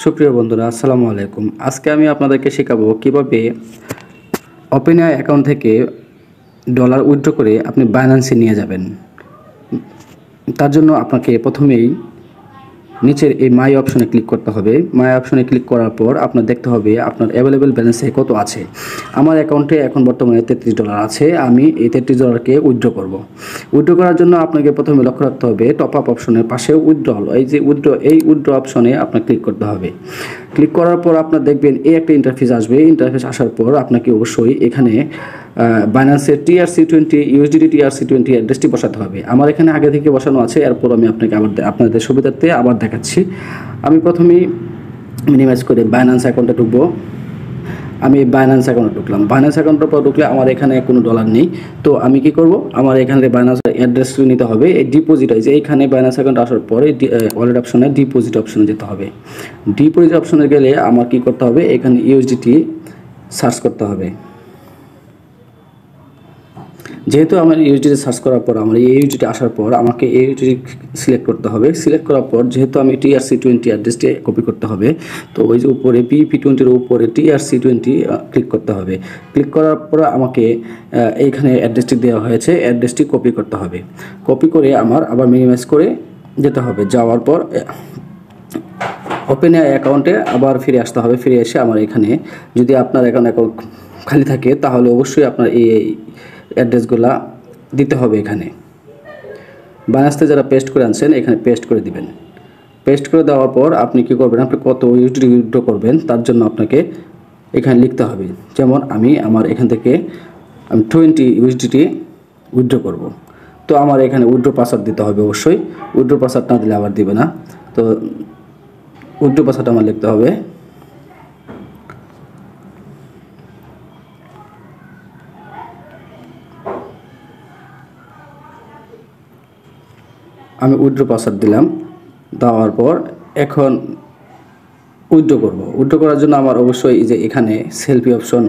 সুপ্রিয় বন্ধুরা, আসসালামু আলাইকুম। আজকে আমি আপনাদেরকে শেখাবো কিভাবে ওপেনআই অ্যাকাউন্ট থেকে ডলার উইথড্র করে আপনি বাইন্যান্সে নিয়ে যাবেন। তার জন্য আপনাকে প্রথমেই নিচের এই মাই অপশনে ক্লিক করতে হবে। মাই অপশনে ক্লিক করার পর আপনার দেখতে হবে আপনার অ্যাভেলেবেল ব্যালেন্সে কত আছে। আমার অ্যাকাউন্টে এখন বর্তমানে $33 আছে। আমি এই $33কে উইথড্র করব। উইথড্র করার জন্য আপনাকে প্রথমে লক্ষ্য রাখতে হবে টপ আপ অপশনের পাশে উইথড্রল, এই উইথড্র অপশনে আপনার ক্লিক করতে হবে। ক্লিক করার পর আপনার দেখবেন এই একটা ইন্টারফেস আসবে। ইন্টারফেস আসার পর আপনাকে অবশ্যই এখানে বাইন্যান্সের TRC20 USDT TRC20 অ্যাড্রেসটি বসাতে হবে। আমার এখানে আগে থেকে বসানো আছে, এরপর আমি আপনাদের সুবিধার্থে আবার দেখাচ্ছি। আমি প্রথমেই মিনিমাইজ করে বাইন্যান্স অ্যাকাউন্টে ঢুকবো। আমি বাইন্যান্স অ্যাকাউন্টে ঢুকলাম। বাইন্যান্স অ্যাকাউন্টের পর ঢুকলে আমার এখানে কোনো ডলার নেই। তো আমি কি করব, আমার এখানে বাইন্যান্স অ্যাড্রেস নিতে হবে। এই ডিপোজিট আছে, এইখানে বাইন্যান্স অ্যাকাউন্ট আসার পরে ওয়ালেট অপশনে ডিপোজিট অপশনে যেতে হবে। ডিপোজিট অপশনে গেলে আমার কি করতে হবে, এখানে USDT সার্চ করতে হবে। যেহেতু আমার USDT সার্চ করার পর আমার এই USDT আসার পর আমাকে এই USDT সিলেক্ট করতে হবে। সিলেক্ট করার পর যেহেতু আমি TRC20 অ্যাড্রেসটি কপি করতে হবে, তো ওই যে উপরে BP20 উপরে TRC20 ক্লিক করতে হবে। ক্লিক করার পর আমাকে এইখানে অ্যাড্রেসটি দেওয়া হয়েছে, অ্যাড্রেসটি কপি করতে হবে। কপি করে আমার আবার মিনিমাইজ করে যেতে হবে। যাওয়ার পর ওপেনআই অ্যাকাউন্টে আবার ফিরে আসতে হবে। ফিরে এসে আমার এখানে যদি আপনার অ্যাকাউন্ট খালি থাকে তাহলে অবশ্যই আপনার এই অ্যাড্রেসগুলা দিতে হবে। এখানে বাইন্যান্সে যারা পেস্ট করে আনছেন এখানে পেস্ট করে দিবেন। পেস্ট করে দেওয়ার পর আপনি কি করবেন, আপনি কত USDT উইথড্র করবেন তার জন্য আপনাকে এখানে লিখতে হবে। যেমন আমার এখান থেকে 20 USDT উইথড্র করব। তো আমার এখানে উইথড্র পাসওয়ার্ড দিতে হবে অবশ্যই। উইথড্র পাসওয়ার্ড না দিলে আবার দিবে না। তো উইথড্র পাসওয়ার্ড আমার লিখতে হবে। আমি উইথড্র পাসওয়ার্ড দিলাম। দেওয়ার পর এখন উইথড্র করব। উইথড্র করার জন্য আমার অবশ্যই এই যে এখানে সেলফি অপশন,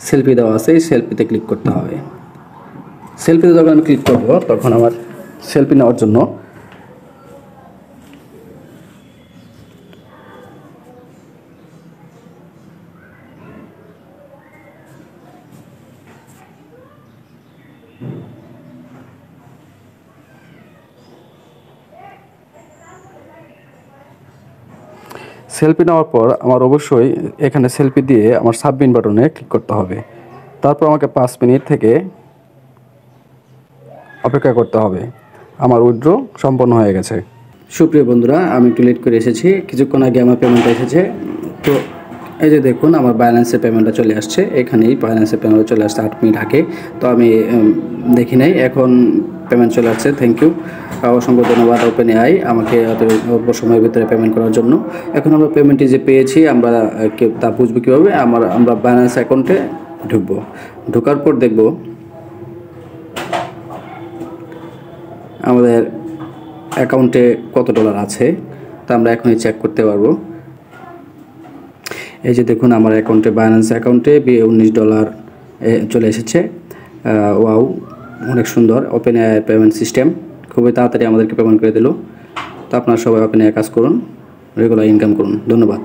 সেলফি দেওয়া আছে, এই সেলফিতে ক্লিক করতে হবে। সেলফিতে যখন আমি ক্লিক করব তখন আমার সেলফি নেওয়ার জন্য সেলফি নেওয়ার পর আমার অবশ্যই এখানে সেলফি দিয়ে আমার সাবমিট বাটনে ক্লিক করতে হবে। তারপর আমাকে 5 মিনিট থেকে অপেক্ষা করতে হবে। আমার উইথড্র সম্পন্ন হয়ে গেছে। সুপ্রিয় বন্ধুরা, আমি একটু লেট করে এসেছি, কিছুক্ষণ আগে আমার পেমেন্টটা এসেছে। তো এই যে দেখুন আমার বাইন্যান্সের পেমেন্টটা চলে আসছে। এখানেই বাইন্যান্সের পেমেন্টটা চলে আসছে 8 মিনিট আগে। তো আমি দেখি নাই, এখন পেমেন্ট চলে আসছে। থ্যাংক ইউ, অসংখ্য ধন্যবাদ ওপেনআই আমাকে এত অল্প সময়ের ভিতরে পেমেন্ট করার জন্য। এখন আমরা পেমেন্টটি যে পেয়েছি আমরা তা বুঝবো কীভাবে, আমরা বাইন্যান্স অ্যাকাউন্টে ঢুকবো। ঢোকার পর দেখব আমাদের অ্যাকাউন্টে কত ডলার আছে, তা আমরা এখনই চেক করতে পারবো। এই যে দেখুন আমার অ্যাকাউন্টে বাইন্যান্স অ্যাকাউন্টে $19 চলে এসেছে। ওয়াও, অনেক সুন্দর। ওপেনআই পেমেন্ট সিস্টেম খুবই তাড়াতাড়ি আমাদেরকে পেমেন্ট করে দিল। তো আপনারা সবাই ওপেনআই কাজ করুন, রেগুলার ইনকাম করুন। ধন্যবাদ।